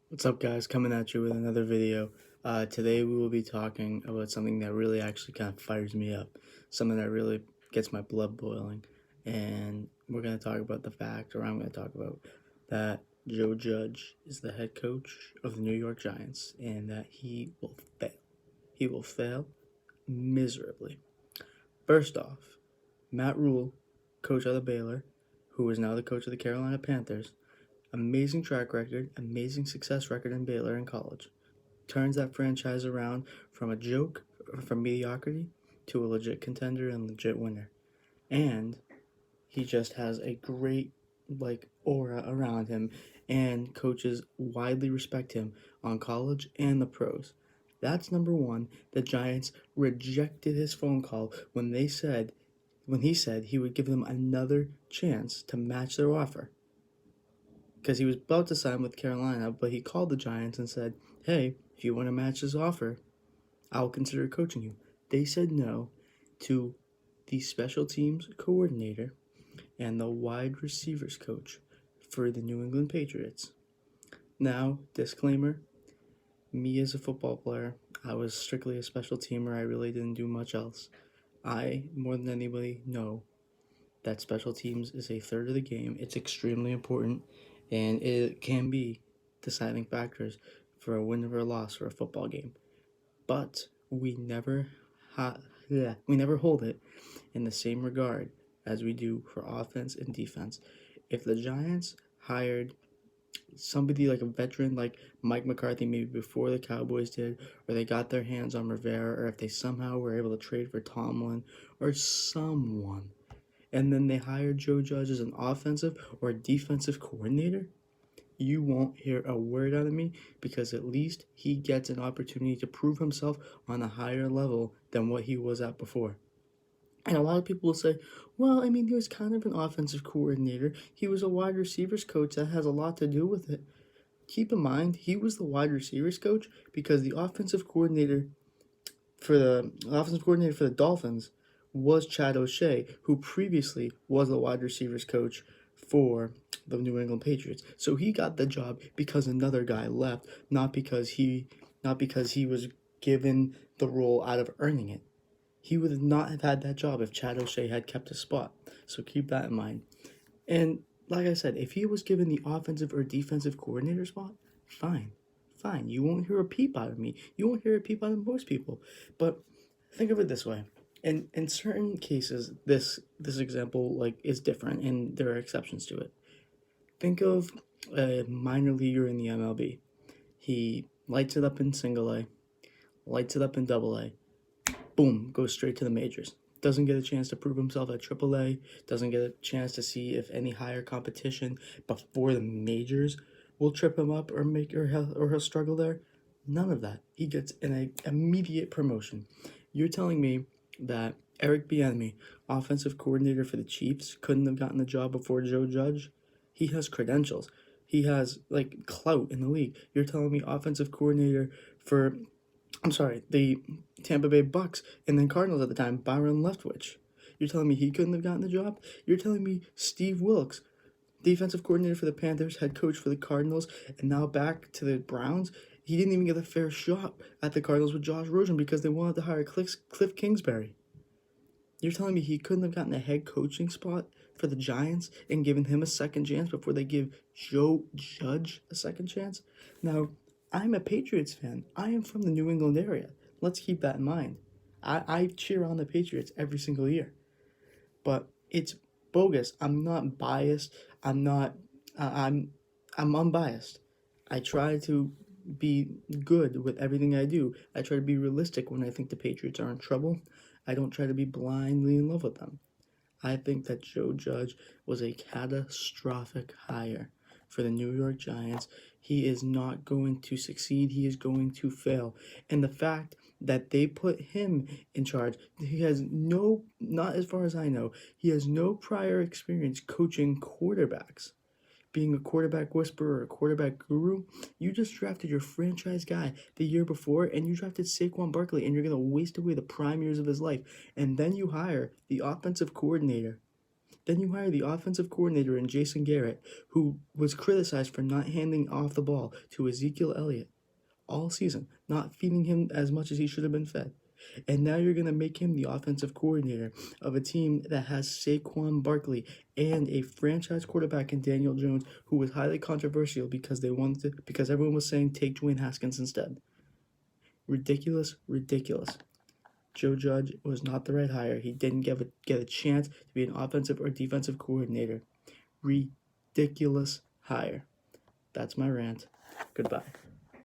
What's up, guys? Coming at you with another video. Today we will be talking about something that really actually kind of fires me up, something that really gets my blood boiling, and we're going to talk about the fact, or I'm going to talk about, that Joe Judge is the head coach of the New York Giants, and that he will fail. He will fail miserably. First off, Matt Rule, coach of the Baylor, who is now the coach of the Carolina Panthers, amazing track record, amazing success record in Baylor in college. Turns that franchise around from a joke, from mediocrity, to a legit contender and legit winner. And he just has a great aura around him, and coaches widely respect him on college and the pros. That's number one. The Giants rejected his phone call when he said he would give them another chance to match their offer, because he was about to sign with Carolina, but he called the Giants and said, "Hey, if you want to match this offer, I'll consider coaching you." They said no to the special teams coordinator and the wide receivers coach for the New England Patriots. Now, disclaimer, me as a football player, I was strictly a special teamer. I really didn't do much else. I, more than anybody, know that special teams is a third of the game. It's extremely important, and it can be deciding factors for a win or a loss for a football game. But we never hold it in the same regard as we do for offense and defense. If the Giants hired somebody like a veteran like Mike McCarthy maybe before the Cowboys did, or they got their hands on Rivera, or if they somehow were able to trade for Tomlin or someone, and then they hired Joe Judge as an offensive or defensive coordinator, you won't hear a word out of me, because at least he gets an opportunity to prove himself on a higher level than what he was at before. And a lot of people will say, well, I mean, he was kind of an offensive coordinator. He was a wide receivers coach. That has a lot to do with it. Keep in mind, he was the wide receivers coach because the offensive coordinator for the Dolphins was Chad O'Shea, who previously was the wide receivers coach for the New England Patriots. So he got the job because another guy left, not because he was given the role out of earning it. He would not have had that job if Chad O'Shea had kept his spot. So keep that in mind. And like I said, if he was given the offensive or defensive coordinator spot, fine. Fine. You won't hear a peep out of me. You won't hear a peep out of most people. But think of it this way. In certain cases, this example is different, and there are exceptions to it. Think of a minor leaguer in the MLB. He lights it up in single A, lights it up in double A, boom, goes straight to the majors. Doesn't get a chance to prove himself at AAA, doesn't get a chance to see if any higher competition before the majors will trip him up or he'll struggle there. None of that. He gets an immediate promotion. You're telling me that Eric Bieniemy, offensive coordinator for the Chiefs, couldn't have gotten the job before Joe Judge? He has credentials. He has clout in the league. You're telling me offensive coordinator for the Tampa Bay Bucks and then Cardinals at the time, Byron Leftwich. You're telling me he couldn't have gotten the job? You're telling me Steve Wilks, defensive coordinator for the Panthers, head coach for the Cardinals, and now back to the Browns, he didn't even get a fair shot at the Cardinals with Josh Rosen because they wanted to hire Cliff Kingsbury. You're telling me he couldn't have gotten a head coaching spot for the Giants and given him a second chance before they give Joe Judge a second chance? Now, I'm a Patriots fan. I am from the New England area. Let's keep that in mind. I cheer on the Patriots every single year. But it's bogus. I'm not biased. I'm not. I'm unbiased. I try to be good with everything I do. I try to be realistic when I think the Patriots are in trouble. I don't try to be blindly in love with them. I think that Joe Judge was a catastrophic hire for the New York Giants. He is not going to succeed. He is going to fail. And the fact that they put him in charge, he has no, not as far as I know, he has no prior experience coaching quarterbacks. Being a quarterback whisperer or a quarterback guru, you just drafted your franchise guy the year before, and you drafted Saquon Barkley, and you're going to waste away the prime years of his life. And then you hire the offensive coordinator Then you hire the offensive coordinator in Jason Garrett, who was criticized for not handing off the ball to Ezekiel Elliott all season, not feeding him as much as he should have been fed. And now you're going to make him the offensive coordinator of a team that has Saquon Barkley and a franchise quarterback in Daniel Jones, who was highly controversial because because everyone was saying take Dwayne Haskins instead. Ridiculous, ridiculous. Joe Judge was not the right hire. He didn't get a chance to be an offensive or defensive coordinator. Ridiculous hire. That's my rant. Goodbye.